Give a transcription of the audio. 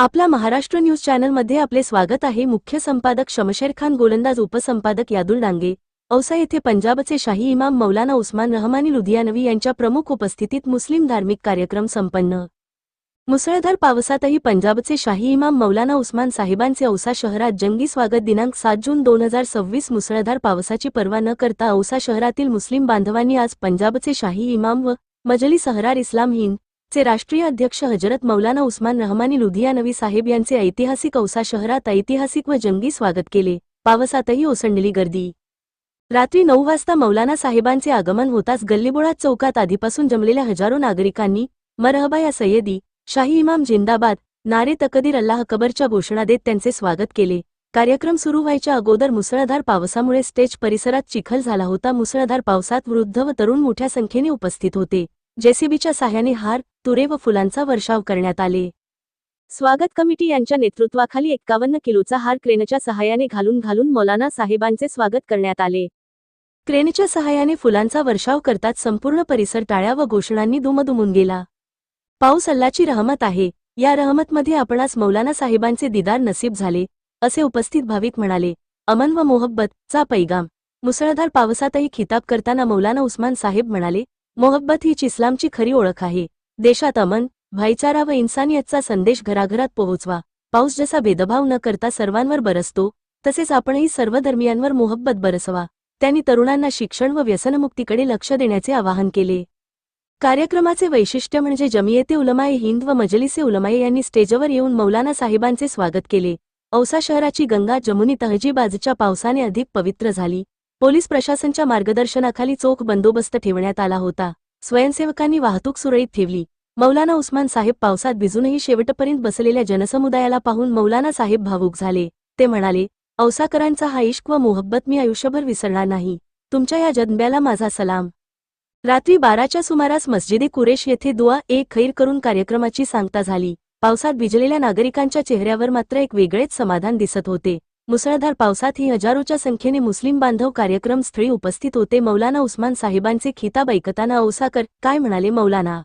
आपला महाराष्ट्र न्यूज चॅनलमध्ये आपले स्वागत आहे। मुख्य संपादक शमशेर खान, गोलंदाज उपसंपादक यादुल डांगे। औसा येथे पंजाबचे शाही इमाम मौलाना उस्मान रहमानी लुधियानवी यांच्या प्रमुख उपस्थितीत मुस्लिम धार्मिक कार्यक्रम संपन्न। मुसळधार पावसातही पंजाबचे शाही इमाम मौलाना उस्मान साहेबांचे औसा शहरात जंगी स्वागत। दिनांक 7 जून 2026 मुसळधार पावसाची पर्वा न करता औसा शहरातील मुस्लिम बांधवांनी आज पंजाबचे शाही इमाम व मजलिस अहरार इस्लाम हिंद चे राष्ट्रीय अध्यक्ष हजरत मौलाना उस्मान रहमानी लुधियानवी साहेब यांचे ऐतिहासिक औसा शहरात ऐतिहासिक व जंगी स्वागत केले। पावसातही ओसंडली गर्दी। रात्री 9 वाजता मौलाना साहेबांचे आगमन होताच गल्लीबोळात चौकात आधीपासून जमलेल्या हजारो नागरिकांनी मरहबा या सय्यदी, शाही इमाम जिंदाबाद, नारे तकदीर अल्लाह अकबरच्या घोषणा देत त्यांचे स्वागत केले। कार्यक्रम सुरू व्हायच्या अगोदर मुसळधार पावसामुळे स्टेज परिसरात चिखल झाला होता। मुसळधार पावसात वृद्ध व तरुण मोठ्या संख्येने उपस्थित होते। जेसीबीच्या साह्याने हार, तुरे व फुलांचा वर्षाव करण्यात आले। स्वागत कमिटी यांच्या नेतृत्वाखाली 51 किलोचा हार क्रेनच्या सहाय्याने घालून मौलाना साहेबांचे स्वागत करण्यात आले। क्रेनच्या सहाय्याने फुलांचा वर्षाव करताच संपूर्ण परिसर टाळ्या व घोषणांनी दुमदुमून गेला। पाऊस अल्लाची रहमत आहे, या रहमतमध्ये आपणास मौलाना साहेबांचे दीदार नसीब झाले, असे उपस्थित भाविक म्हणाले। अमन व मोहब्बत चा पैगाम। मुसळधार पावसातही खिताब करताना मौलाना उस्मान साहेब म्हणाले, मोहब्बत हीच इस्लामची खरी ओळख आहे। देशात अमन, भाईचारा व इन्सानियतचा संदेश घराघरात पोहोचवा। पाऊस जसा भेदभाव न करता सर्वांवर बरसतो, तसेच आपणही सर्व धर्मियांवर मोहब्बत बरसवा। त्यांनी तरुणांना शिक्षण व व्यसनमुक्तीकडे लक्ष देण्याचे आवाहन केले। कार्यक्रमाचे वैशिष्ट्य म्हणजे जमियते उलमाए हिंद व मजलिसे उलमाए यांनी स्टेजवर येऊन मौलाना साहेबांचे स्वागत केले। औसा शहराची गंगा जमुनी तहजीब आजच्या पावसाने अधिक पवित्र झाली। पोलीस प्रशासनाच्या मार्गदर्शनाखाली चोख बंदोबस्त ठेवण्यात आला होता। स्वयंसेवकांनी वाहतूक सुरळीत ठेवली। मौलाना उस्मान साहेब पावसात भिजूनही शेवटपर्यंत बसलेल्या जनसमुदायाला पाहून मौलाना साहेब भावूक झाले। ते म्हणाले, औसाकरांचा हा इश्क व मोहब्बत मी आयुष्यभर विसरणार नाही। तुमच्या या जज्ब्याला माझा सलाम। रात्री 12च्या सुमारास मस्जिदे कुरेश येथे दुआ ए खैर करून कार्यक्रमाची सांगता झाली। पावसात भिजलेल्या नागरिकांच्या चेहऱ्यावर मात्र एक वेगळेच समाधान दिसत होते। मुसळधार पावसातही हजारोच्या संख्येने मुस्लिम बांधव कार्यक्रम स्थळी उपस्थित होते। मौलाना उस्मान साहेबांचे खिताब ऐकताना औसाकर काय म्हणाले, मौलाना